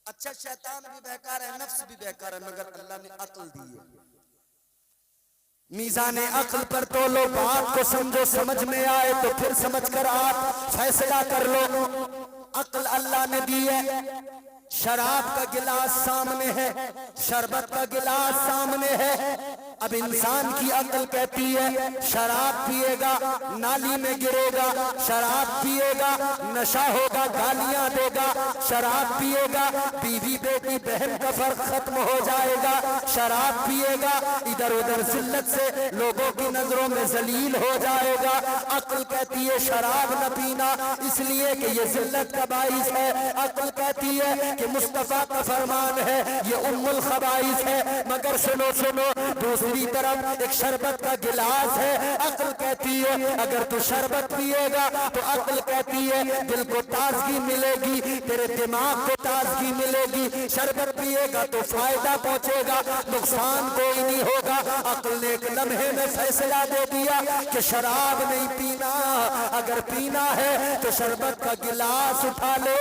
अच्छा शैतान भी बेकार है, नफ्स भी बेकार है, मगर अल्लाह ने अक्ल दी है। मीज़ान अक्ल पर तो लो, बात को समझो, समझ में आए तो फिर समझ कर आप फैसला कर लो। अक्ल अल्लाह ने दी है। शराब का गिलास सामने है, शरबत का गिलास सामने है। अब इंसान की अक्ल कहती है शराब पिएगा नाली में गिरेगा, शराब पिएगा नशा होगा, गालियां देगा, शराब पिएगा बीवी बेटी बहन का फर्क खत्म हो जाएगा, शराब पिएगा इधर उधर जिल्लत से लोगों की नजरों में जलील हो जाएगा। अक्ल कहती है शराब न पीना, इसलिए कि ये जिल्लत का बाइस है। अक्ल कहती है कि मुस्तफा का फरमान है ये उम्मुल खबाइस है। मगर सुनो सुनो, दूसरी तरफ एक शरबत का गिलास है। अक्ल कहती है अगर तू शरबत पिएगा तो अक्ल कहती है दिल को ताजगी मिलेगी, तेरे दिमाग को ताजगी मिलेगी। शरबत पिएगा तो फायदा पहुंचेगा, नुकसान कोई नहीं होगा। अक्ल ने एक लम्हे में फैसला दे दिया कि शराब नहीं पीना, अगर पीना है तो शरबत का गिलास उठा लो,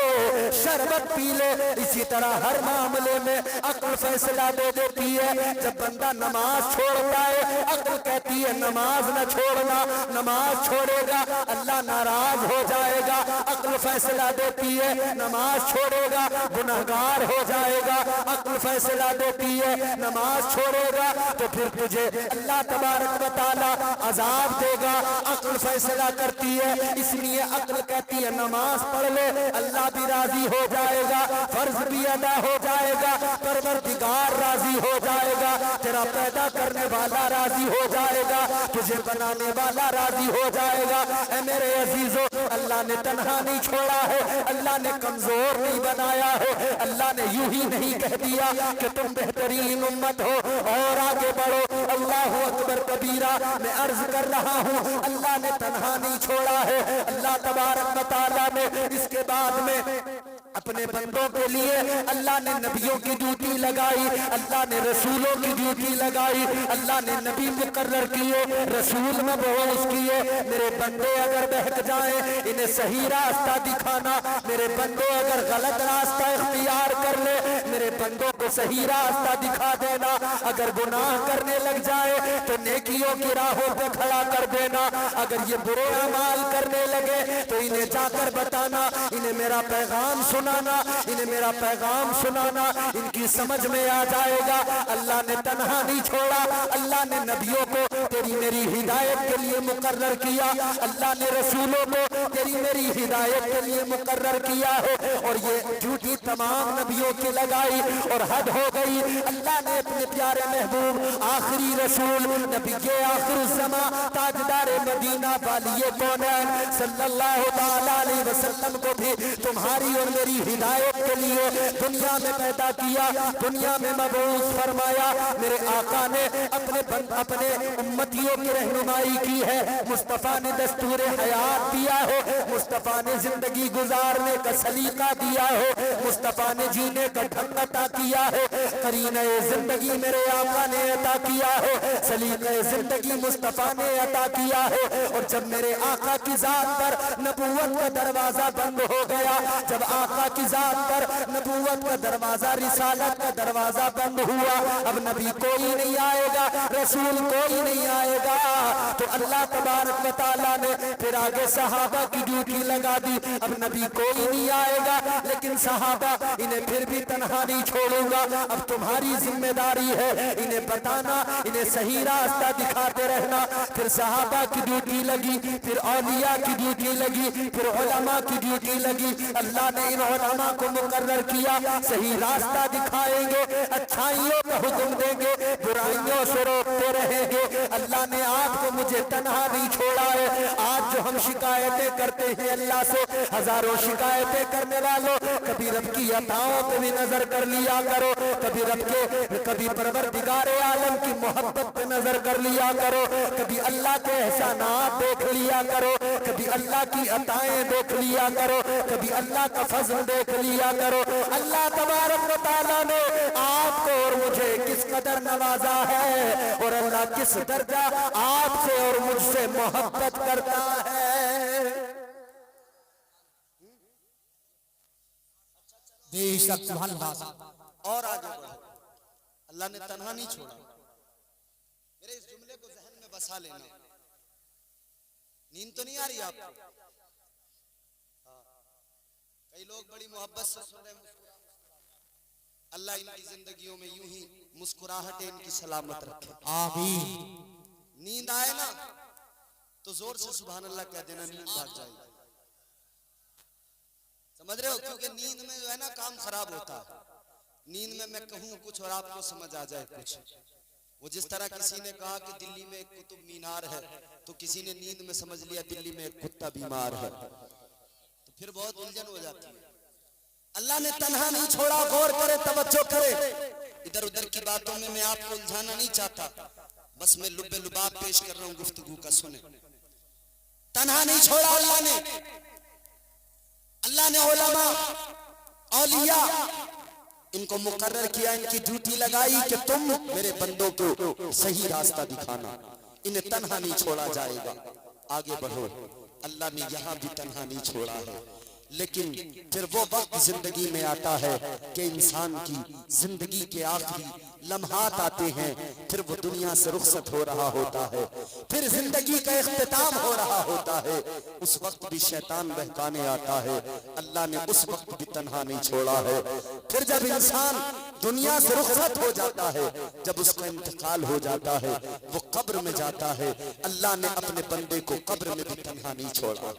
शरबत पी लो। इसी तरह हर मामले में अक्ल फैसला दे देती है। जब बंदा नमाज छोड़ता है अक्ल कहती है नमाज न छोड़ना, नमाज छोड़ेगा अल्लाह नाराज हो जाएगा। अक्ल फैसला देती है नमाज छोड़ेगा गुनहगार हो जाएगा। अक्ल फैसला देती है नमाज छोड़ेगा तो फिर तुझे अल्लाह तबारक व तआला अजाब देगा। अक्ल फैसला करती है, इसलिए अक्ल कहती है नमाज पढ़ ले अल्लाह भी राजी हो जाएगा, फर्ज भी अदा हो जाएगा, परवरदिगार राजी हो जाएगा, तेरा पैदा करने वाला राजी हो जाएगा, तुझे बनाने वाला राजी हो जाएगा। ऐ मेरे अजीजों, अल्लाह ने तन्हा नहीं छोड़ा है, अल्लाह ने कमजोर नहीं बनाया है। अल्लाह ने यूं ही नहीं कह दिया कि तुम बेहतरीन उम्मत हो और आगे बढ़ो। अल्लाह अकबर कबीरा, मैं अर्ज कर रहा हूँ अल्लाह ने तन्हा नहीं छोड़ा है। अल्लाह तबारक व तआला ने इसके बाद में अपने बंदों के लिए अल्लाह ने नबियों की ड्यूटी लगाई, अल्लाह ने रसूलों की ड्यूटी लगाई, अल्लाह ने नबी मुकर्रर किए, रसूल मबऊस किए। मेरे बंदे अगर बहक जाएं इन्हें सही रास्ता दिखाना, मेरे बंदों अगर गलत रास्ता इख्तियार कर ले मेरे बंदों को सही रास्ता दिखा देना। अगर गुनाह करने लग जाए तो नेकियों की राहों पे खड़ा कर देना। अगर ये बुरे अमाल करने लगे तो इन्हें जाकर बताना, इन्हें मेरा पैगाम सुनाना, इन्हें मेरा पैगाम सुनाना, इनकी समझ में आ जाएगा। अल्लाह ने तन्हा नहीं छोड़ा, अल्लाह ने नबियों को तेरी मेरी हिदायत के लिए मुकर्रर किया, अल्लाह ने रसूलों को तेरी मेरी हिदायत के लिए मुकर्रर किया है। और ये ड्यूटी तमाम नबियों की लगाई और हद हो गई। अल्लाह ने अपने प्यारे महबूब आखिरी रसूल नबी के आखिर ज़मा ताजदार मदीना वालिए कौनैन सल्लल्लाहु तआला अलैहि वसल्लम को भी तुम्हारी और मेरी हिदायत के लिए दुनिया में पैदा किया, दुनिया में मबऊस फरमाया। मेरे आका ने अपने उम्मतियों की रहनुमाई की है। मुस्तफ़ा ने दस्तूर हयात दिया है, मुस्तफ़ा ने जिंदगी गुजारने का सलीका दिया है, मुस्तफ़ा ने जीने का ढंग अता किया है, करीने जिंदगी मेरे आका ने अता किया है, सलीके जिंदगी मुस्तफ़ा ने अता किया है। और जब मेरे आका की जात पर नबूवत का दरवाजा बंद हो गया, जब आका की जात पर नबूवत का दरवाजा, रिसालत का दरवाजा बंद हुआ, अब नबी कोई नहीं आएगा, रसूल कोई नहीं आएगा, तो अल्लाह तबारक व तआला ने फिर आगे सहाबा की ड्यूटी लगा दी। अब नबी कोई नहीं आएगा लेकिन सहाबा इन्हें फिर भी तन्हा नहीं छोड़ूंगा। अब तुम्हारी जिम्मेदारी है इन्हें बताना, इन्हें सही रास्ता दिखाते रहना। फिर सहाबा की ड्यूटी लगी, फिर औलिया की ड्यूटी लगी, फिर उलमा की ड्यूटी लगी। अल्लाह ने इन उलमा को मुकर्रर किया, सही रास्ता दिखाएंगे, अच्छाइयों का हुक्म देंगे, बुराइयों से रोकते रहेंगे। अल्लाह ने आपको मुझे तन्हा नहीं छोड़ा है। आज जो हम शिकायतें करते हैं अल्लाह से, हजारों शिकायतें करने वालों, कभी रब की अताओं पे भी नजर कर लिया करो, कभी परवरदिगार आलम की मोहब्बत पे नजर कर लिया करो, कभी अल्लाह के एहसानात देख लिया करो, कभी अल्लाह की अताएं देख लिया करो, कभी अल्लाह का फजल देख लिया करो। अल्लाह तबारक व तआला ने आपको और मुझे किस कदर नवाजा है और अल्लाह किस दर्जा आपसे और मुझसे मोहब्बत करता है। बेशक सुभान अल्लाह। और आगे बढ़ो, अल्लाह ने तन्हा नहीं छोड़ा। मेरे इस जुमले को जहन में बसा लेना। नींद तो नहीं आ रही आपको? कई लोग बड़ी मोहब्बत से सुन रहे हैं। अल्लाह इनकी जिंदगियों में यूं ही मुस्कुराहटें इनकी सलामत रखे, आमीन। नींद आए ना तो जोर से सुभान अल्लाह कह देना, नींद भाग जाएगी। समझ रहे हो? क्योंकि नींद में जो है ना काम खराब होता है। नींद में मैं कहूँ कुछ और आपको समझ आ जाए कुछ। वो जिस तरह किसी ने कहा कि दिल्ली में एक कुतुब मीनार है, तो किसी ने नींद में समझ लिया दिल्ली में एक कुत्ता बीमार है, तो फिर बहुत उलझन हो जाती है। अल्लाह ने तन्हा नहीं छोड़ा। गौर करे, तवज्जो करे। इधर उधर की बातों में मैं आपको उलझाना नहीं चाहता, बस मैं लुब्बे लुबाब पेश कर रहा हूँ, गुफ्तगू का सुने। तन्हा नहीं छोड़ा अल्लाह ने। अल्लाह ने उलमा, औलिया, इनको मुकर्रर किया, इनकी ड्यूटी लगाई कि तुम मेरे बंदों को सही रास्ता दिखाना। इन्हें तन्हा नहीं छोड़ा जाएगा। आगे बढ़ो, अल्लाह ने यहां भी तन्हा नहीं छोड़ा है। लेकिन फिर वो वक्त जिंदगी में आता है कि इंसान की जिंदगी के आखिरी लम्हात आते हैं, फिर वो दुनिया से रुखसत हो रहा होता है, फिर जिंदगी का इख्तिताम हो रहा होता है। उस वक्त भी शैतान बहकाने आता है। अल्लाह ने उस वक्त भी तन्हा नहीं छोड़ा है। फिर जब इंसान दुनिया से रुखसत हो जाता है, जब उसका इंतकाल हो जाता है, वो कब्र में जाता है, अल्लाह ने अपने बंदे को कब्र में भी तन्हा नहीं छोड़ा।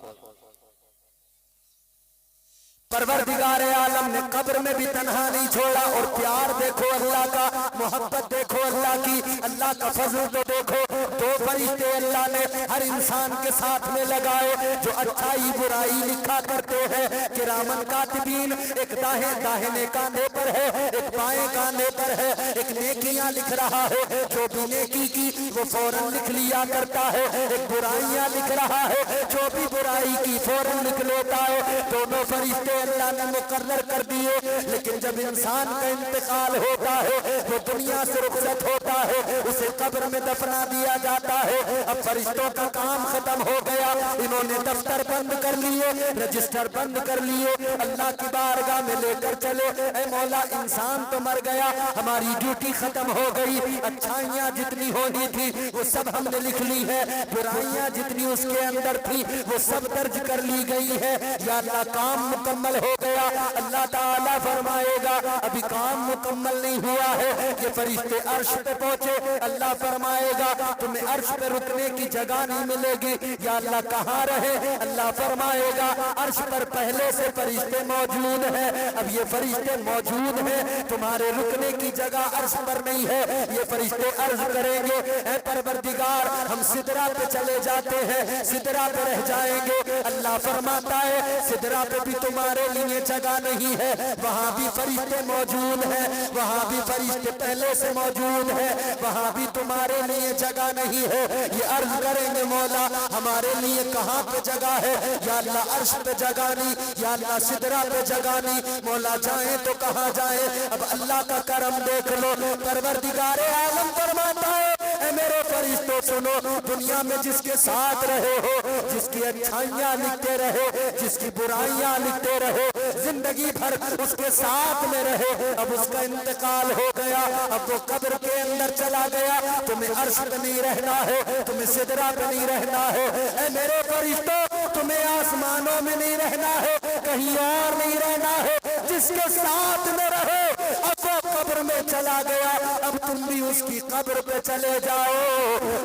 परवरदिगार आलम ने कब्र में भी तन्हा नहीं छोड़ा। और प्यार देखो अल्लाह का, मोहब्बत देखो अल्लाह की, अल्लाह का फजल तो देखो। दो फरिश्ते अल्लाह ने हर इंसान के साथ में लगाए जो अच्छाई बुराई लिखा करते हैं। किरामन कातिबीन, एक दाहिने कांधे पर है, एक बाएं कांधे पर है। एक नेकियां लिख रहा है, जो भी नेकी की वो फौरन लिख लिया करता है। एक बुराइयां लिख रहा है, जो भी बुराई की फौरन लिख लेता है। दोनों फरिश्ते अल्लाह ने मुकर्रर कर दिए। लेकिन जब इंसान का इंतकाल होता है, वो दुनिया से रुखसत होता है, उसे कब्र में दफना दिया जाता है। अब फरिश्तों का काम खत्म हो गया। इन्होंने दफ्तर बंद कर लिए, रजिस्टर बंद कर लिए, अल्लाह की बारगाह में लेकर चले। ऐ मौला, इंसान तो मर गया, हमारी ड्यूटी खत्म हो गई। अच्छाइयाँ जितनी होनी थी वो सब हमने लिख ली है, बुराइयाँ जितनी उसके अंदर थी वो सब दर्ज कर ली गई है। या अल्लाह, काम मुकम्मल हो गया। अल्लाह ताला फरमाएगा अभी काम मुकम्मल नहीं हुआ है। ये फरिश्ते अर्श पे पहुंचे, अल्लाह फरमाएगा तुम्हें अर्श पे रुकने की जगह नहीं मिलेगी। या अल्लाह कहाँ रहे? अल्लाह फरमाएगा अर्श पर पहले से फरिश्ते मौजूद हैं। अब ये फरिश्ते मौजूद हैं, तुम्हारे रुकने की जगह अर्श पर नहीं है। ये फरिश्ते अर्ज करेंगे, ऐ परवरदिगार, हम सिदरा पे चले जाते हैं, सिदरा पे रह जाएंगे। अल्लाह फरमाता है सिदरा पे भी तुम्हारे लिए जगह नहीं है, वहाँ भी फरिश्ते मौजूद हैं, वहाँ भी फरिश्ते पहले से मौजूद हैं, वहाँ भी तुम्हारे लिए जगह नहीं है। ये अर्ज करेंगे मौला हमारे लिए कहाँ पे जगह है? या अल्लाह अर्श पे जगह नहीं, या अल्लाह सिदरा पे जगह नहीं। मौला जाए तो कहाँ जाए? अब अल्लाह का करम देख लो। परवरदिगार आलम फरमाता है ऐ मेरे फरिश्तों सुनो, दुनिया में जिसके साथ रहे हो, जिसकी अच्छाइयाँ लिखते रहे, जिसकी बुराइयाँ लिखते रहे, जिंदगी भर उसके साथ में रहे, अब उसका इंतकाल हो गया, अब वो कब्र के अंदर चला गया। तुम्हें अर्श पे नहीं रहना है, तुम्हें सिदरा पे नहीं रहना है। ऐ मेरे फरिश्तों, तुम्हें आसमानों में नहीं रहना है, कहीं और नहीं रहना है। जिसके साथ में रहे अब वो कब्र में चला गया, अब तुम भी उसकी कब्र पे चले जाओ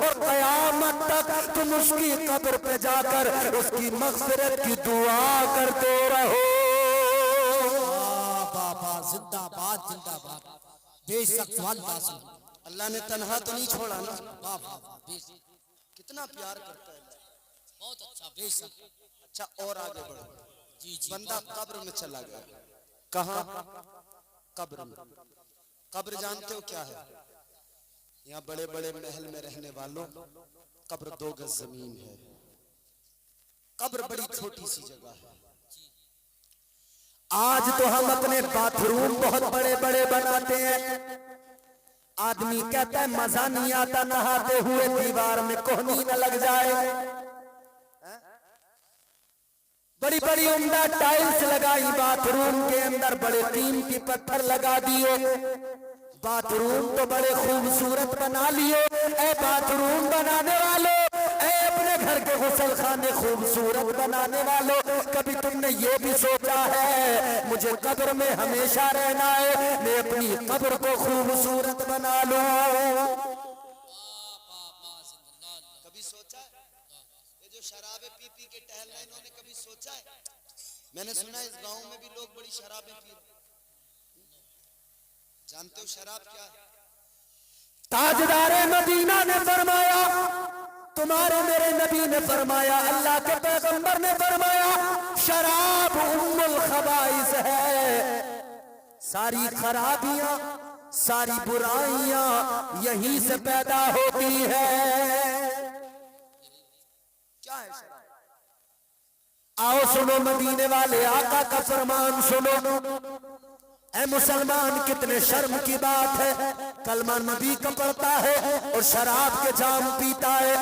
और कयामत तक तुम उसकी कब्र पे जाकर उसकी मग़फ़िरत की दुआ करते रहो। बाबा जिंदाबाद जिंदाबाद, बेशक अल्लाह ने तन्हा तो नहीं छोड़ा ना। कितना प्यार करता है, बहुत अच्छा, बेशक। अच्छा और आगे बढ़ो। जी बंदा कब्र में चला गया, कहाँ? कब्र में। कब्र जानते हो क्या है? यहाँ बड़े बड़े महल में रहने वालों, कब्र 2 गज जमीन है। कब्र बड़ी छोटी सी जगह है। आज तो हम अपने बाथरूम बहुत बड़े बड़े बनाते हैं। आदमी कहता है मजा नहीं आता नहाते हुए, दीवार में कोहनी न लग जाए। बड़ी बड़ी उम्दा टाइल्स लगाई बाथरूम के अंदर, बड़े कीमती पत्थर लगा दिए, बाथरूम तो बड़े खूबसूरत बना लिए। ए बाथरूम बनाने वालों, ए अपने घर के गुसल खाने खूबसूरत बनाने वालों, कभी तुमने ये भी सोचा है मुझे कब्र में हमेशा रहना है, मैं अपनी कब्र को खूबसूरत बना लूं? कभी सोचा है? ये जो शराबे पी पी के टहल रहे हैं, इन्होंने कभी सोचा है? मैंने सुना है इस गांव में भी लोग बड़ी शराबें पी रहे हैं। जानते हो शराब क्या है? ताजदारे मदीना ने फरमाया, तुम्हारे मेरे नबी ने फरमाया, अल्लाह के पैगंबर ने फरमाया, शराब उम्मुल खबाइस है। सारी खराबियां, सारी बुराइयां यहीं से पैदा होती है। क्या है शराब? आओ सुनो मदीने वाले आका का फरमान सुनो। ऐ मुसलमान, कितने शर्म की बात है, कलमा नबी का पढ़ता है और शराब के जाम पीता है,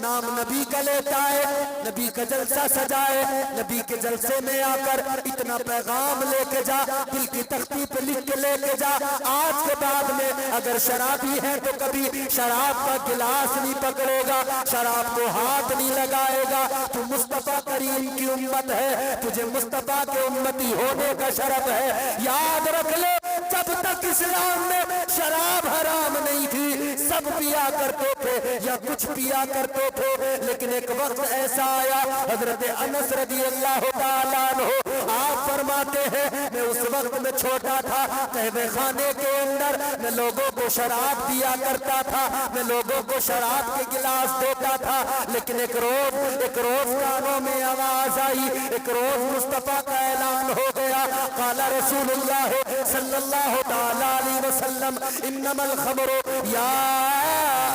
नाम नबी का लेता है, नबी का जलसा सजाए, नबी के जलसे में आकर इतना पैगाम लेके जा, दिल की तख्ती पे लिख के लेके जा। आज के बाद में अगर शराबी है तो कभी शराब का गिलास नहीं पकड़ेगा, शराब को हाथ नहीं लगाएगा। तू मुस्तफा करीम की उम्मत है, तुझे मुस्तफा के उम्मती होने का शरफ है। याद रख ले, जब तक इस्लाम में शराब हराम नहीं थी, सब पिया करते थे या कुछ पिया करते थे, लेकिन एक वक्त ऐसा आया, हजरत अनस रज़ी अल्लाह तआला अन्हु आप फरमाते हैं, मैं उस वक्त में छोटा था, कहवे खाने के अंदर मैं लोगों को शराब दिया करता था, मैं लोगों को शराब के गिलास देता था, लेकिन एक रोज कानों में आवाज आई, एक रोज मुस्तफा का ऐलान हो गया, काला रसूलुल्लाह सल्लल्लाहु तआला अलैहि वसल्लम इन्नमल खमरु या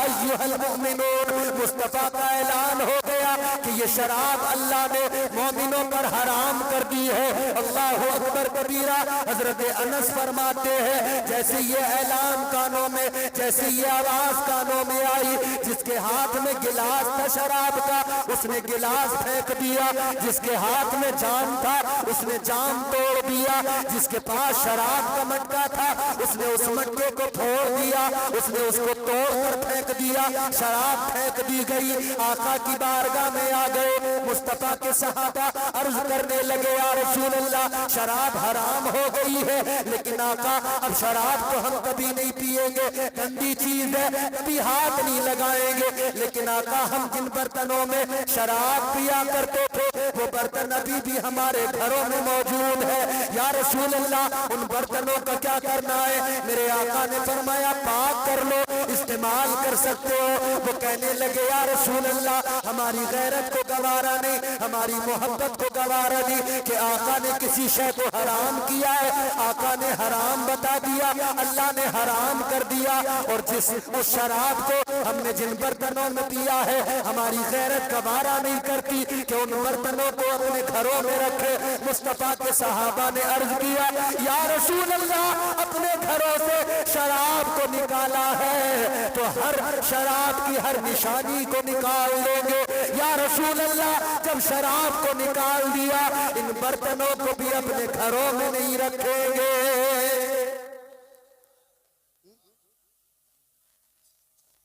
अय्युहल मुमिनून। मुस्तफा का ऐलान हो गया कि ये शराब अल्लाह ने मोमिनों पर हराम कर दी है। अल्लाहु अकबर कबीरा। हजरत अनस फरमाते हैं, जैसे ये ऐलान कानों में, जैसे ये आवाज कानों में आई, जिसके हाथ में गिलास था शराब का, उसने गिलास फेंक दिया, जिसके हाथ में जाम था उसने जाम तोड़ दिया, जिसके पास शराब का मटका था उसने उस मटके को फोड़ दिया, उसने उसको तोड़ कर फेंक दिया, शराब फेंक दी गई। आका की बारगाह में आ गए मुस्तफा के सहाबा, अर्ज करने लगे, या रसूल अल्लाह, शराब हराम हो गई है, लेकिन आका अब शराब तो हम कभी नहीं पिएंगे, गंदी चीज है, कभी हाथ नहीं लगाएंगे, लेकिन आका हम जिन बर्तनों में शराब पिया करते थे वो बर्तन अभी भी हमारे घरों में मौजूद है, या रसूल अल्लाह उन बर्तनों का क्या करना है? मेरे आका ने फरमाया, पाक कर लो, इस्तेमाल कर सकते हो। वो कहने लगे, या रसूल अल्लाह, हमारी गैरत को गवारा नहीं, हमारी मोहब्बत को गवारा नहीं कि आका ने किसी शय को हराम किया है, आका ने हराम बता दिया, अल्लाह ने हराम कर दिया, और जिस उस शराब को हमने जिन बर्तनों में पिया है, हमारी गैरत गवारा नहीं करती कि उन बर्तनों को अपने घरों में रखे। मुस्तफा के सहाबा ने अर्ज किया, या रसूल अल्लाह, अपने घरों से शराब को निकाला है तो हर शराब की हर निशानी को निकाल देंगे। या रसूल अल्लाह, जब शराब को निकाल दिया, इन बर्तनों को भी अपने घरों में नहीं रखेंगे।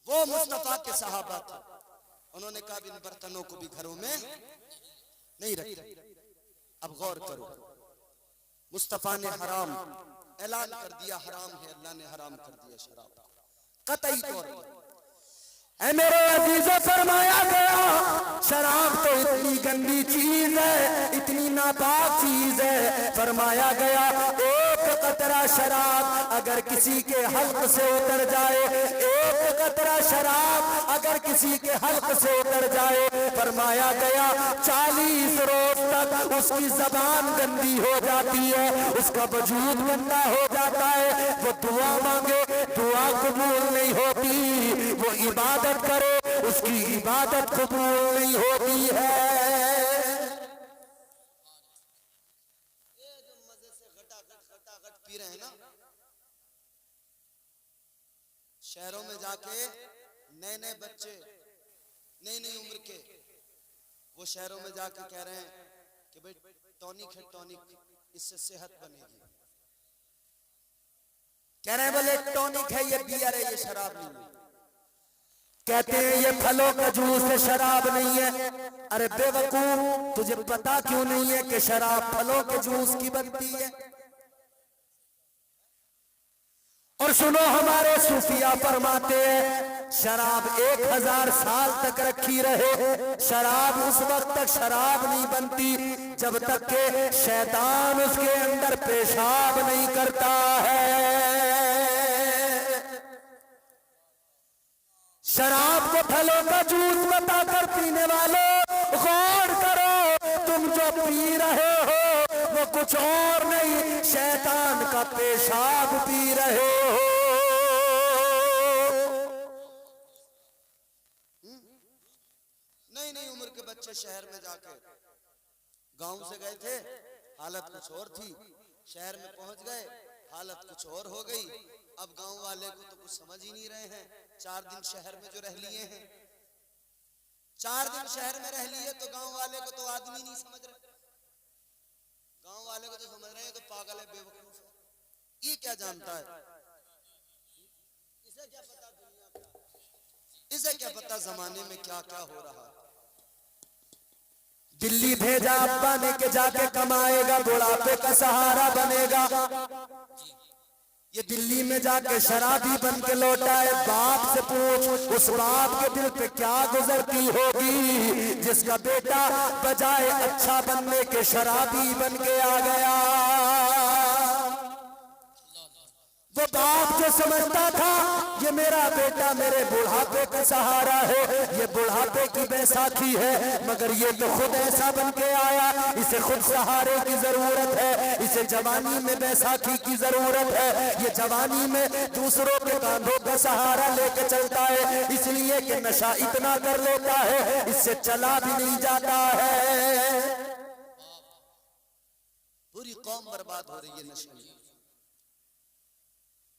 वो मुस्तफा के सहाबा थे, उन्होंने कहा इन बर्तनों को भी घरों में नहीं रखेंगे। अब गौर करो, मुस्तफा ने हराम ऐलान कर दिया, हराम है, अल्लाह ने हराम कर दिया शराब कतई तौर पर। ऐ मेरे अजीजों, फरमाया गया, शराब तो इतनी गंदी चीज है, इतनी नापाक चीज है, फरमाया गया, एक कतरा शराब अगर किसी के हल्क से उतर जाए, एक कतरा शराब अगर किसी के हल्क से उतर जाए, फरमाया गया 40 रोज तक उसकी जबान गंदी हो जाती है, उसका वजूद गंदा हो जाता है, वो दुआ मांगे, दुआ कबूल नहीं होती, वो इबादत करे, उसकी इबादत कबूल नहीं होती है। ये जो मजे से घटाघट पी रहे हैं ना, शहरों में जाके नए नए बच्चे, नई नई उम्र के, वो शहरों में जाके कह रहे हैं कि भाई टॉनिक है टॉनिक, इससे सेहत बनेगी। कह रहे हैं बोले टॉनिक है, ये बियर है, ये शराब नहीं है। कहते हैं ये फलों का जूस है, शराब नहीं है। अरे बेवकूफ, तुझे पता क्यों नहीं है कि शराब फलों के जूस की बनती है? और सुनो, हमारे सूफिया फरमाते हैं शराब 1000 साल तक रखी रहे, शराब उस वक्त तक शराब नहीं बनती जब तक के शैतान उसके अंदर पेशाब नहीं करता है। शराब को फलों का जूस बताकर पीने वालों, गौर करो, तुम जो पी रहे हो वो कुछ और नहीं, शैतान का पेशाब पी रहे हो। नई उम्र के बच्चे शहर में जाकर, गांव से गए थे, हालत कुछ और थी, शहर में पहुंच गए, हालत कुछ और हो गई। अब गांव वाले को तो कुछ समझ ही नहीं रहे हैं। 4 दिन शहर में जो रह लिए हैं, 4 दिन शहर में रह लिए, तो गांव वाले को तो आदमी नहीं समझ रहे। गांव वाले को तो समझ रहे हैं तो पागल है, बेवकूफ है, ये क्या जानता है, इसे क्या पता दुनिया का, इसे क्या पता जमाने में क्या क्या हो रहा है। दिल्ली भेजा अब्बा ने के जाके कमाएगा, बुढ़ापे का सहारा बनेगा। ये दिल्ली में जाके शराबी बन के लौटा है। बाप से पूछ, उस बाप के दिल पे क्या गुजरती होगी जिसका बेटा बजाय अच्छा बनने के शराबी बन के आ गया। वो बाप जो समझता था ये मेरा बेटा मेरे बुढ़ापे का सहारा है, ये बुढ़ापे की बैसाखी है, मगर ये तो खुद ऐसा बन के आया, इसे खुद सहारे की जरूरत है, इसे जवानी में बैसाखी की जरूरत है। ये जवानी में दूसरों के कांधों का सहारा लेके चलता है, इसलिए कि नशा इतना कर लेता है इससे चला भी नहीं जाता है। पूरी कौम बर्बाद हो रही है नशे में।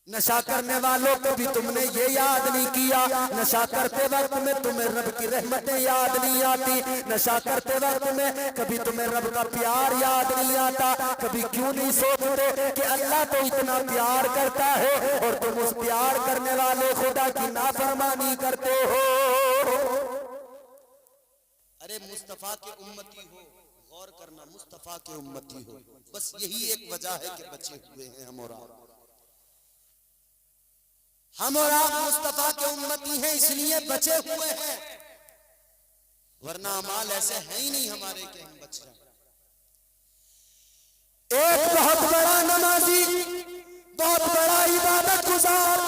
नशा करने वालों को भी तुमने ये याद नहीं किया, नशा करते वक्त में तुम्हें रब की रहमतें याद नहीं आती, नशा करते वक्त में कभी तुम्हें रब का प्यार याद नहीं आता। कभी क्यों नहीं सोचते कि अल्लाह तो इतना प्यार करता है और तुम उस प्यार करने वाले खुदा की नाफरमानी करते हो। अरे मुस्तफा के उम्मती हो, गौर करना, मुस्तफा के उम्मती हो, बस यही एक वजह है कि बचे हुए हैं हम और आप। हम और आप मुस्तफा के उम्मती हैं इसलिए बचे हुए हैं, वरना अमाल ऐसे हैं ही नहीं हमारे कि हम बच जाएं। एक बहुत बड़ा नमाजी, बहुत बड़ा इबादत गुजार,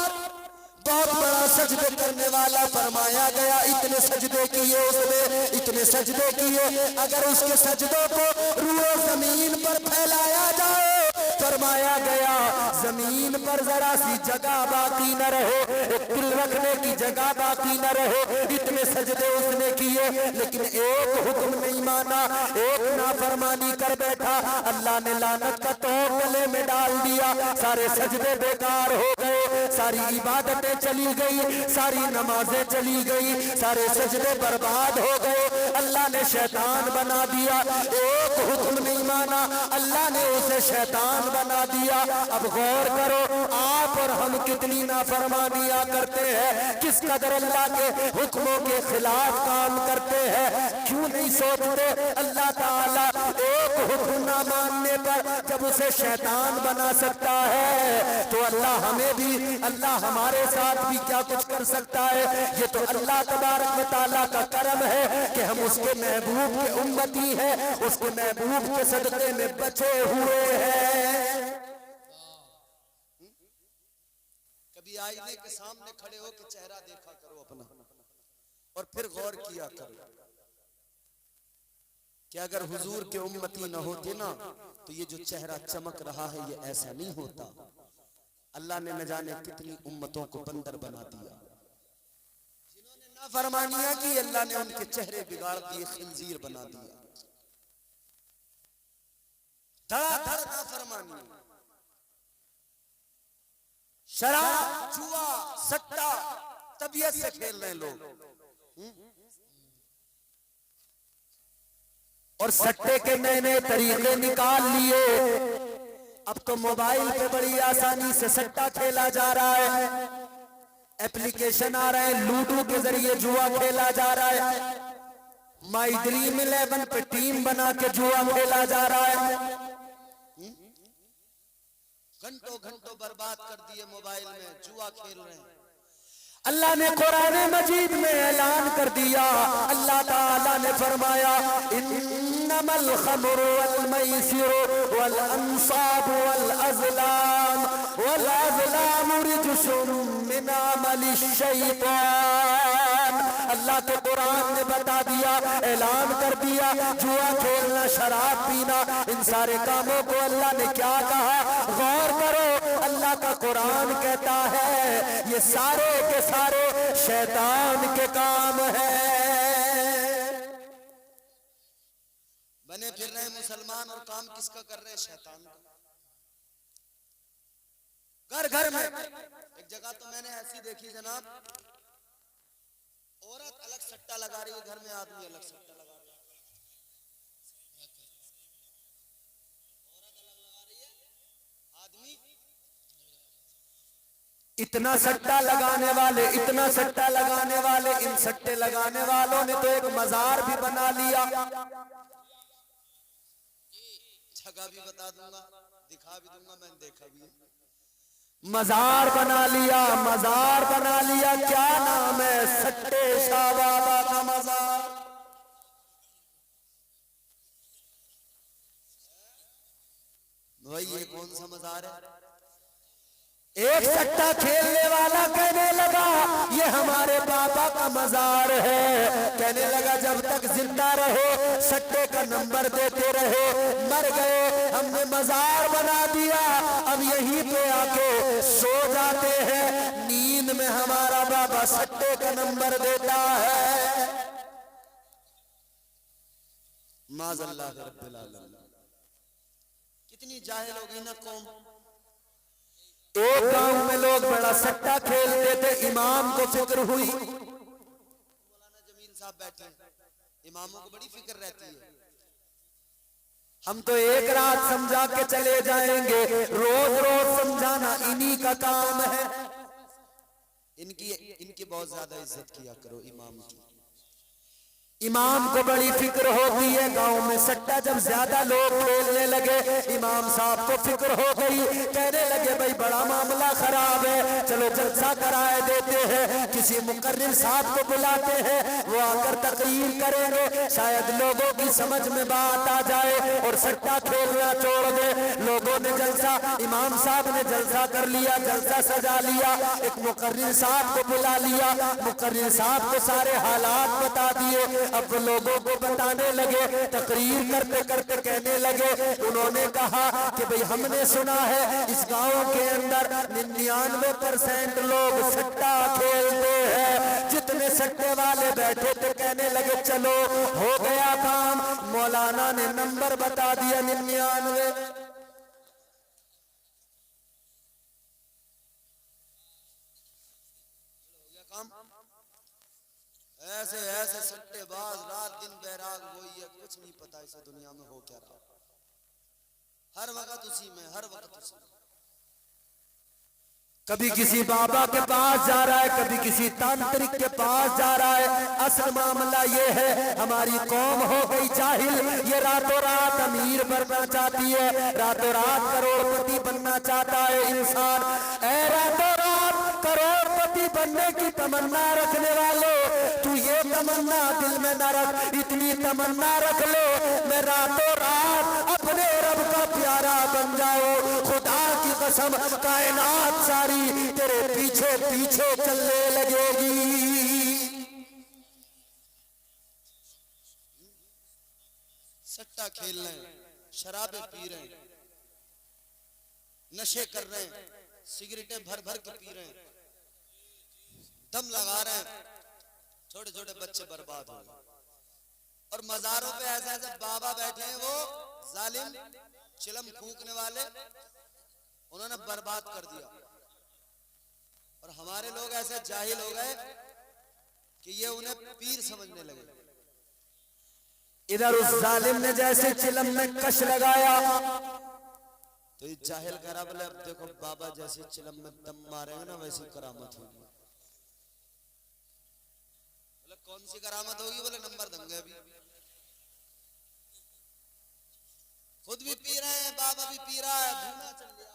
बहुत बड़ा सजदे करने वाला फरमाया गया, इतने सजदे किए उसने, इतने सजदे किए, अगर उसके सजदों को रूए जमीन पर फैलाया जाए, फरमाया गया जमीन पर जरा सी जगह बाकी न रहे, एक दिल रखने की जगह बाकी न रहे। इतने सजदे उसने किए लेकिन एक हुक्म नहीं माना, एक नाफरमानी कर बैठा, अल्लाह ने लानत का तोड़ गले में डाल दिया। सारे सजदे बेकार हो गए, सारी इबादतें चली गई, सारी नमाजें चली गई, सारे सजदे बर्बाद हो गए। अल्लाह ने शैतान बना दिया, एक हुक्म नहीं माना, अल्लाह ने उसे शैतान बना दिया। अब गौर करो, आप और हम कितनी नाफरमानियां करते हैं, किस कदर अल्लाह के हुक्मों के खिलाफ काम करते हैं। क्यों नहीं सोचते अल्लाह ताला एक हुक्म ना मानने पर जब उसे शैतान बना सकता है तो अल्लाह हमें भी, अल्लाह हमारे साथ भी क्या कुछ कर सकता है। ये तो अल्लाह तबारक व तआला का करम है कि हम उसके महबूब के उम्मती हैं, उसके महबूब के सदक़े में बचे हुए हैं। कभी आईने के सामने खड़े हो के चेहरा देखा करो अपना और फिर गौर किया करो कि अगर हुजूर के उम्मती न होते ना तो ये जो चेहरा चमक रहा है ये ऐसा नहीं होता। अल्लाह ने न जाने कितनी उम्मतों को बंदर बना दिया, जिन्होंने नाफरमानियां की अल्लाह ने उनके चेहरे बिगाड़ दिए, खिंजीर बना दिया। धड़ाधड़ नाफरमानी, शराब, जुआ, सट्टा, तबीयत से खेल रहे लोग। और सट्टे के नए नए तरीके निकाल लिए। अब तो मोबाइल पे बड़ी आसानी से सट्टा खेला जा रहा है, एप्लीकेशन आ रहे हैं, लूडो के जरिए जुआ खेला जा रहा है, माई ड्रीम 11 पे टीम बना के जुआ खेला जा रहा है। घंटों घंटों बर्बाद कर दिए मोबाइल में, जुआ खेल रहे हैं। अल्लाह ने कुरान मजीद में ऐलान कर दिया, अल्लाह ताला ने फरमाया इन्नमल खमरु वल मैसिरु वल अंसाबु वल अज़लाम रिजसुम मिन अमलिश शैतान। अल्लाह के कुरान ने बता दिया, ऐलान कर दिया, जुआ खेलना, शराब पीना, इन सारे कामों को अल्लाह ने क्या कहा, गौर करो। अल्लाह का कुरान कहता है ये सारे के सारे शैतान के काम है। बने फिर रहे मुसलमान और काम किसका कर रहे हैं? शैतान का। घर घर में एक जगह तो मैंने ऐसी देखी जनाब, औरत अलग सट्टा लगा रही है, घर में आदमी अलग सट्टा लगा रहा है। औरत अलग लगा रही है, आदमी। इतना सट्टा लगाने वाले, इतना सट्टा लगाने वाले, इन सट्टे लगाने वालों ने तो एक मजार भी बना लिया। जगह भी बता दूंगा, दिखा भी दूंगा, मैंने देखा भी है। मजार बना लिया, मजार बना लिया। क्या नाम है? सट्टे शाह बाबा का मजार। भाई ये कौन सा मजार है? एक सट्टा खेलने वाला कहने लगा ये हमारे बाबा का मजार है। कहने लगा जब तक जिंदा रहो सट्टे का नंबर देते रहो, मर गए हमने मजार बना दिया, अब यहीं पे आके सो जाते हैं, नींद में हमारा बाबा सट्टे का नंबर देता है। माज़अल्लाह रब्बिल आलमीन। कितनी जाहिल हो गई ना कौम। एक गांव में लोग बड़ा सट्टा खेलते थे, इमाम को फिक्र हुई। मौलाना जमील साहब बैठे हैं, इमामों को बड़ी फिक्र रहती है। हम तो एक रात समझा के चले जाएंगे, रोज रोज समझाना इन्हीं का काम है। इनकी बहुत ज्यादा इज्जत किया करो इमाम की। इमाम को बड़ी फिक्र होती है। गांव में सट्टा जब ज्यादा लोग खेलने लगे, इमाम साहब को फिक्र हो गई। कहने लगे भाई बड़ा मामला खराब है, चलो जलसा कराए देते हैं, किसी मुकर्रिर साहब को बुलाते हैं, वो आकर तकरीर करेंगे, शायद लोगों की समझ में बात आ जाए और सट्टा खेलना छोड़ दे। लोगों ने जलसा, इमाम साहब ने जलसा कर लिया, जलसा सजा लिया, एक मुकर्रिर साहब को बुला लिया, मुकर्रिर साहब को सारे हालात बता दिए। अब लोगों को बताने लगे, तकरीर करते करते कहने लगे, उन्होंने कहा कि भाई हमने सुना है इस गांव के अंदर 99% लोग सट्टा खेलते हैं। जितने सट्टे वाले बैठे थे कहने लगे चलो हो गया काम। मौलाना ने नंबर बता दिया 99। ऐसे ऐसे सट्टेबाज रात दिन बैराग वही है, कुछ नहीं पता इसे दुनिया में हो क्या रहा। हर वक्त उसी में, हर वक्त उसी में। कभी किसी बाबा के पास जा रहा है, कभी किसी तांत्रिक के पास जा रहा है। असल मामला ये है हमारी कौम हो गई जाहिल। ये रातों रात अमीर बनना चाहती है, रातों रात करोड़पति बनना चाहता है इंसान। ऐ रातों रात करोड़पति बनने की तमन्ना रखने वालों, तू ये तमन्ना दिल में न रख, इतनी तमन्ना रख लो मैं रातों रात अपने रब का प्यारा बन जाऊं। खुदा की कसम कायनात सारी तेरे पीछे पीछे चलने लगेगी। सट्टा खेल रहे हैं, शराबें पी रहे हैं, नशे कर रहे हैं, सिगरेटें भर भर के पी रहे हैं, दम लगा रहे हैं, छोटे छोटे बच्चे बर्बाद हो गए। और मजारों पे ऐसे ऐसे बाबा बैठे हैं, वो जालिम चिलम फूकने वाले, उन्होंने बर्बाद कर दिया। और हमारे लोग ऐसे जाहिल हो गए कि ये उन्हें पीर समझने लगे। इधर उस जालिम ने जैसे चिलम में कश लगाया, तो ये जाहिल करा बोले अब देखो बाबा जैसे चिलम में दम मारेंगे ना वैसी करामत होगी। बोले कौन सी करामत होगी? बोले नंबर देंगे अभी। खुद भी पी रहे हैं, बाबा भी पी रहा है, धूना चल गया।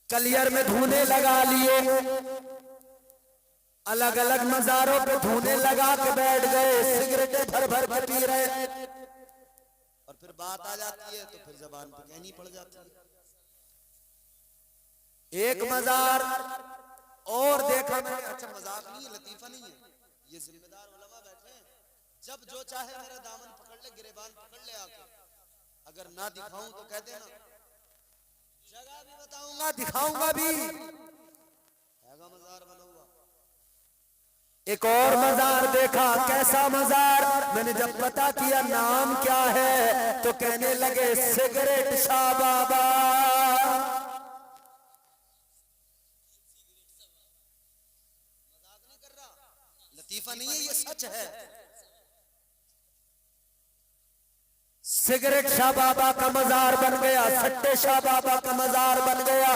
कलियर में धूने लगा लिए, अलग अलग मजारों पे धूने लगा के बैठ गए, सिगरेटें भर भर के पी रहे हैं। और फिर बात आ जाती है तो फिर जबान पे कहनी पड़ जाती है। एक मजार और देखा मैंने, अच्छा मजाक नहीं है, लतीफा नहीं है, ये जिम्मेदार उलमा बैठे हैं। जब जो चाहे मेरा दामन पकड़ ले, गिरेबान पकड़ ले आके। अगर ना दिखाऊं तो कह देना, जगह भी बताऊंगा, दिखाऊंगा भी। हैगा मजार बनूंगा। एक और मजार देखा, कैसा मजार? मैंने जब पता किया नाम क्या है तो कहने लगे सिगरेट शाह बाबा। मजाक नहीं कर रहा, लतीफा नहीं है, ये सच है। सिगरेट शाह बाबा का मजार बन गया, सट्टे शाह बाबा का मजार बन गया।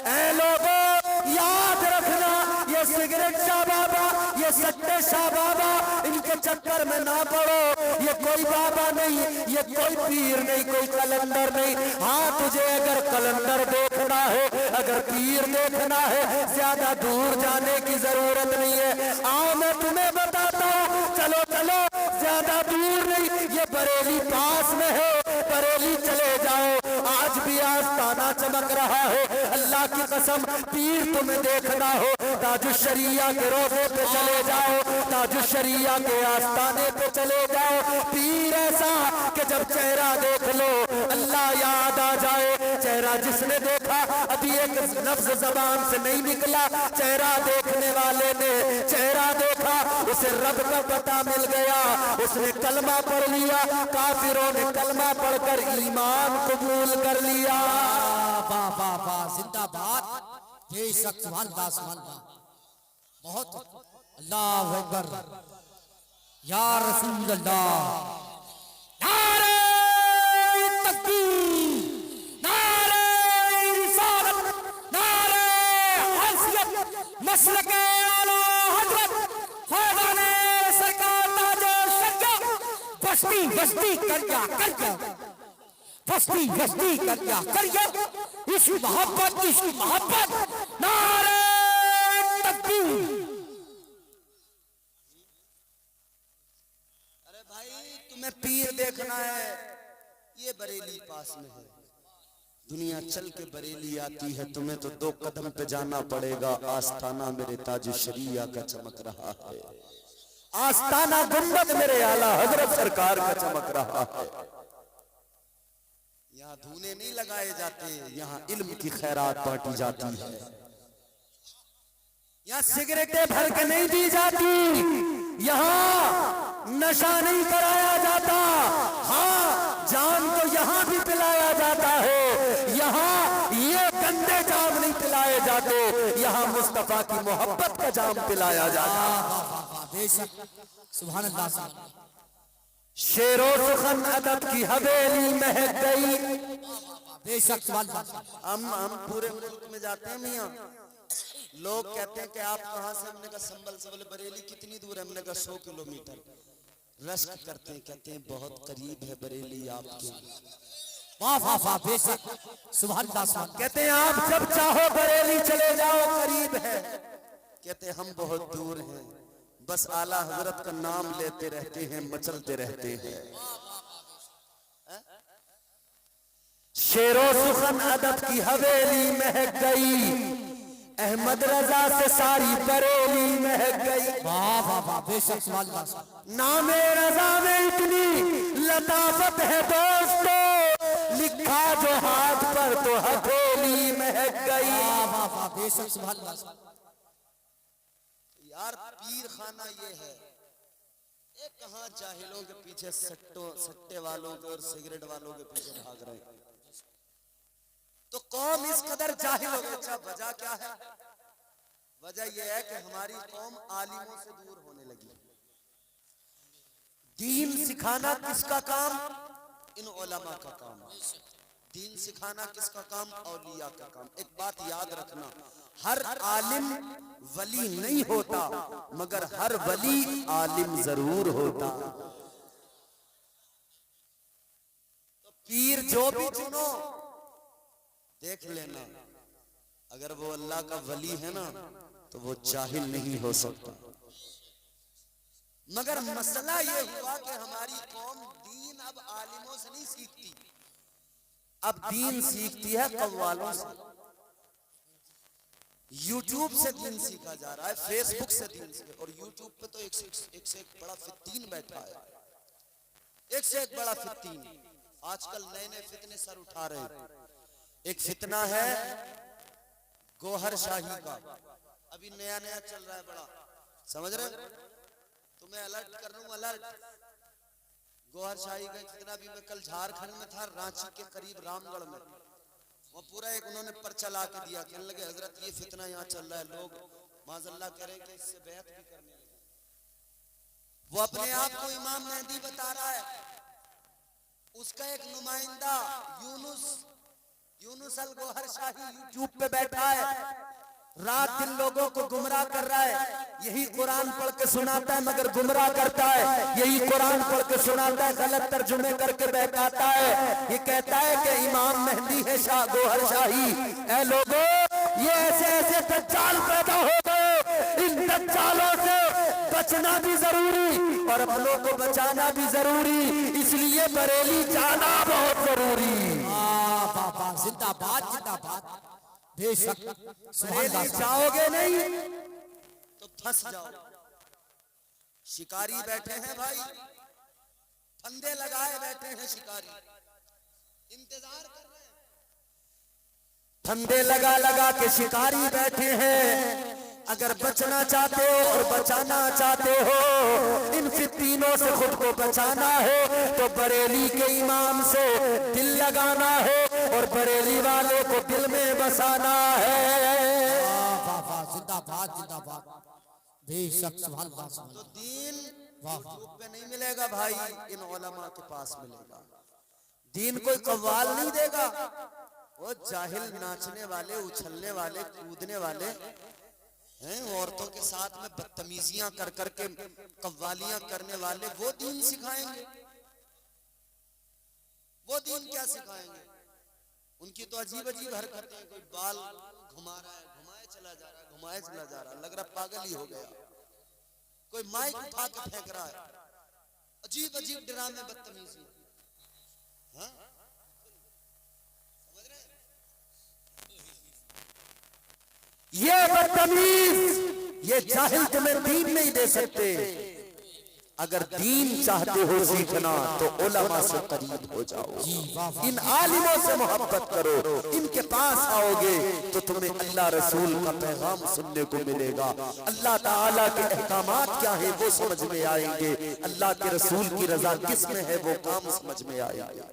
ऐ लोगों याद रखना, ये सिगरेट शाह बाबा, ये सट्टे शाह बाबा, इनके चक्कर में ना पड़ो। ये कोई बाबा नहीं, ये कोई पीर नहीं, कोई कलंदर नहीं। हाँ तुझे अगर कलंदर देखना है, अगर पीर देखना है, ज्यादा दूर जाने की जरूरत नहीं है। आओ मैं तुम्हें बताता हूँ, चलो चलो, ज्यादा दूर नहीं, ये बरेली पास में है, बरेली चले जाओ। आज भी आस्ताना चमक रहा है, अल्लाह की कसम। पीर तुम्हें देखना हो, ताजुश्शरिया के रोज़े पे चले जाओ, ताजुश्शरिया के आस्ताने पे चले जाओ। पीर ऐसा कि जब चेहरा देख लो अल्लाह याद आ जाए। चेहरा जिसने देखा, अभी एक लफ्ज जबान से नहीं निकला, चेहरा देखने वाले ने चेहरा देखा, उसे रब का पता मिल गया, उसने कलमा पढ़ लिया। काफिरों ने कलमा पढ़कर ईमान कबूल कर लिया। वाह वाह वाह, जिंदाबाद, बेशक सुभान अल्लाह, सुभान अल्लाह, बहुत अल्लाह अकबर, या रसूल अल्लाह। नारे तकबीर, नारे रिसालत, नारे हैसियत, मसलके आला हजरत फैज़ाने सरकार ताजे शक्कर, बस्ती बस्ती कर जा, बस्ती बस्ती कर जा, इश्क मोहब्बत, इश्क मोहब्बत, नारे तकबीर। अरे भाई तुम्हें पीर देखना है, ये बरेली पास में है। दुनिया चल के बरेली आती है, तुम्हें तो 2 कदम पे जाना पड़ेगा। आस्ताना मेरे ताजुश्शरिया का चमक रहा है, आस्ताना गुंबद मेरे आला हजरत सरकार का चमक रहा है। यहाँ धूने नहीं लगाए जाते, यहाँ इल्म की खैरात बांटी जाती है। यहाँ सिगरेटें भर के नहीं दी जाती, यहाँ नशा नहीं कराया जाता। हाँ जाम तो यहाँ भी पिलाया जाता है, यहाँ ये गंदे जाम नहीं पिलाए जाते, यहाँ मुस्तफा की मोहब्बत का जाम पिलाया जाता है। बेशक सुभान अल्लाह, शेरो सुखन अदब की हवेली महक गई। बेशक सुभान अल्लाह। हम पूरे मुल्क में जाते हैं मियाँ, लोग कहते हैं कि आप कहाँ से? हमने कहा संभल से। बोले बरेली कितनी दूर है? हमने कहा 100 किलोमीटर। रश्क करते हैं, कहते हैं बहुत करीब है बरेली आपके। वाह वाह वाह, बेशक सुभान अल्लाह, सुभान अल्लाह। कहते हैं आप जब चाहो बरेली चले जाओ, करीब है। कहते हैं हम बहुत दूर हैं, बस आला हजरत का नाम लेते रहते हैं, मचलते रहते हैं। शेरो सुखन अदब की हवेली महक गई, अहमद रजा से सारी बरेली महक गई। वाह वाह वाह, बेशक सुभान अल्लाह। नामे रजा में इतनी लताफत है दोस्तों, लिखा जो हाथ पर तो हथेली महक गई। वाह वाह वाह, बेशक सुभान अल्लाह। यार पीर खाना ये है, ये कहाँ जाहिलों के पीछे सट्टे वालों के और सिगरेट वालों के पीछे भाग रहे हैं। तो कौम इस कदर जाहिल हो गई। अच्छा वजह क्या है? वजह यह है कि हमारी कौम आलिमों से दूर होने लगी। दीन सिखाना किसका काम? इन उलमा का काम। दीन सिखाना किसका काम? औलिया का काम। एक बात याद रखना, हर आलिम वली नहीं होता, मगर हर वली आलिम जरूर होता। तो पीर जो भी चुनो, देख लेना, अगर वो अल्लाह का वली है ना तो वो जाहिल नहीं हो सकता। मगर मसला ये हुआ कि हमारी कौम दीन अब आलिमों से नहीं सीखती, अब दीन सीखती है कव्वालों से। यूट्यूब से दीन सीखा जा रहा है, फेसबुक से दीन सीखा। और यूट्यूब पे तो एक से एक बड़ा फित्तीन बैठा है, एक से एक बड़ा फित्तीन। आजकल नए नए फितने सर उठा रहे हैं। एक फितना है गोहर शाही का, अभी नया नया चल रहा है बड़ा, समझ रहे? तुम्हें अलर्ट कर लूं, अलर्ट। गोहर शाही का फितना भी, मैं कल झारखंड में था, रांची के करीब रामगढ़ में, वो पूरा एक उन्होंने पर्चा ला के दिया। कहने लगे हजरत ये फितना यहाँ चल रहा है, लोग माज़अल्लाह कह रहे हैं कि इससे बैत भी करने लगे। वो अपने आप को इमाम मेहदी बता रहा है, उसका एक नुमाइंदा यूनुस अल गोहर शाही यूट्यूब पे बैठा है, रात दिन लोगों को गुमराह कर रहा है। यही कुरान पढ़ के सुनाता है मगर गुमराह करता है, यही कुरान पढ़ के सुनाता है गलत तर्जुमे करके बहकाता है। ये कहता है कि इमाम मेहदी है शाह गोहर शाही। ऐ लोगों, ये ऐसे ऐसे दज्जाल पैदा हो गए, इन दज्जालों से बचना भी जरूरी और अपनों को बचाना भी जरूरी, इसलिए बरेली जाना बहुत जरूरी। बाबा जिंदाबाद जिंदाबाद। बेशक बरेली जाओगे नहीं तो फंस जाओ। शिकारी बैठे हैं भाई, फंदे लगाए बैठे हैं शिकारी, इंतजार कर रहे हैं। फंदे लगा लगा के शिकारी बैठे हैं। अगर बचना चाहते हो और बचाना चाहते हो, इन फित्तीनों से खुद को बचाना है तो बरेली के इमाम से दिल लगाना है और बरेली वाले को दिल में बसाना है। बाबा जिंदाबाद जिंदाबाद। बेशक सुभान अल्लाह। तो दीन यूट्यूब पे नहीं मिलेगा भाई, इन उलमा के पास मिलेगा। दीन कोई कव्वाल नहीं देगा, वो जाहिल नाचने वाले, उछलने वाले, कूदने वाले हैं, औरतों के साथ में बदतमीजियां कर करके कव्वालियां करने वाले, वो दीन सिखाएंगे? वो दीन क्या सिखाएंगे? उनकी तो अजीब अजीब हरकतें हैं। कोई बाल घुमा रहा है, घुमाए चला जा रहा है, घुमाए चला जा रहा है, लग रहा पागल ही हो गया। कोई माइक उठा के फेंक रहा है, अजीब अजीब ड्रामे, बदतमीजी। हाँ? समझ रहे हैं? ये बदतमीज, ये जाहिल तुम्हें दीन नहीं दे सकते। अगर दीन चाहते हो सीखना तो उलमा से करीब हो जाओ, इन आलिमों से मोहब्बत करो, इनके पास आओगे तो तुम्हें अल्लाह रसूल का पैगाम सुनने को मिलेगा। अल्लाह ताला के अहकामात क्या है वो समझ में आएंगे, अल्लाह के रसूल की रजा किस में है वो काम समझ में आएगा।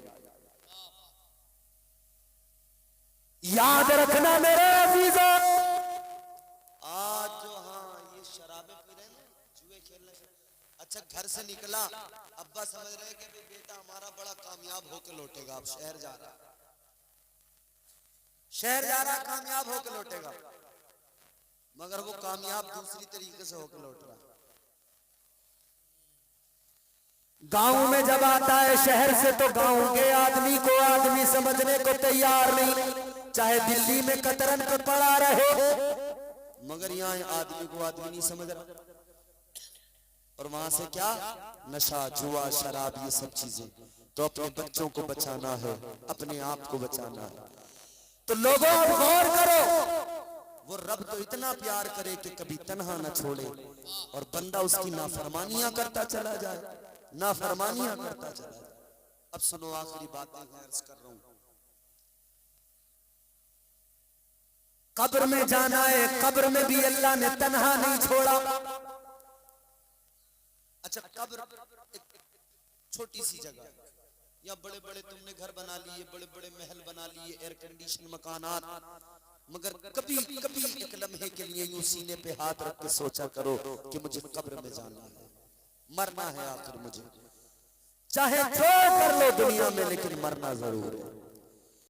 याद रखना मेरे अजीजों, आज जो हाँ ये शराबे पी रहे हैं, जुए खेलने से अच्छा घर से निकला, अब्बा समझ रहे कि भाई बेटा हमारा बड़ा कामयाब होकर लौटेगा, अब शहर जा रहा, शहर जा रहा, कामयाब होकर लौटेगा, मगर वो कामयाब दूसरी तरीके से होकर लौट रहा। गांव में जब आता है शहर से तो गांव के आदमी को आदमी समझने को तैयार नहीं, चाहे दिल्ली में कतरन पे पड़ा रहे, मगर यहाँ आदमी को आदमी नहीं समझ रहा। और वहां से क्या नशा, जुआ, शराब, ये सब चीजें। तो अपने बच्चों को बचाना है, अपने आप को बचाना है। तो लोगों गौर करो, वो रब तो इतना प्यार करे कि कभी तन्हा न छोड़े और बंदा उसकी नाफरमानियां करता चला जाए, नाफरमानियां करता चला जाए। अब सुनो आखिरी बात अर्ज कर रहा हूं। कब्र में जाना है, कब्र में भी अल्लाह ने तन्हा नहीं छोड़ा। अच्छा कब्र एक छोटी सी जगह है, या बड़े बड़े तुमने घर बना लिए, बड़े बड़े महल बना लिए, एयर कंडीशन मकानात, मगर कभी कभी एक लम्हे के लिए यूं सीने पे हाथ रख के सोचा करो कि मुझे कब्र में जाना है, मरना है आखिर मुझे। चाहे जो कर लो दुनिया में, लेकिन मरना जरूर है।